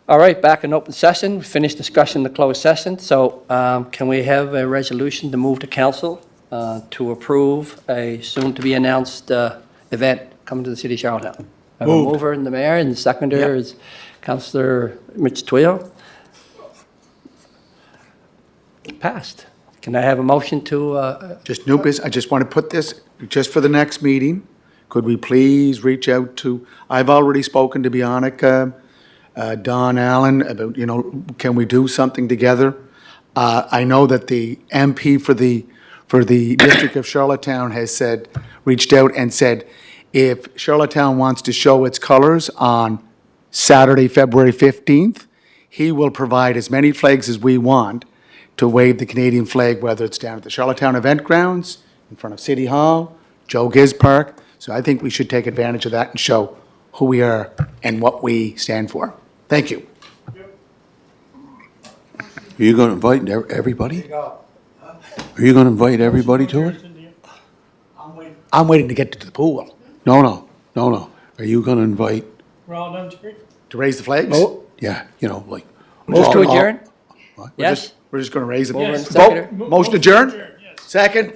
A: All right, back in open session, we finished discussion in the closed session, so can we have a resolution to move to council to approve a soon-to-be-announced event coming to the city of Charlottetown? I have a
B: Moved.
A: mover in the mayor, and the seconder
B: Yep.
A: is Councillor Mitch Twilio. Passed. Can I have a motion to,
B: Just new business, I just want to put this, just for the next meeting, could we please reach out to, I've already spoken to Bionica, Don Allen, about, can we do something together? I know that the MP for the District of Charlottetown has reached out and said, if Charlottetown wants to show its colors on Saturday, February 15th, he will provide as many flags as we want to wave the Canadian flag, whether it's down at the Charlottetown Event Grounds, in front of City Hall, Joe Giz Park. So I think we should take advantage of that and show who we are and what we stand for. Thank you.
C: Are you going to invite everybody? Are you going to invite everybody to it?
B: I'm waiting to get to the pool.
C: No. Are you going to invite,
B: To raise the flags?
C: yeah, like.
A: move to adjourn?
C: What?
A: Yes?
B: We're just going to raise them.
A: Mover and seconder?
B: Vote. Motion adjourned? Second?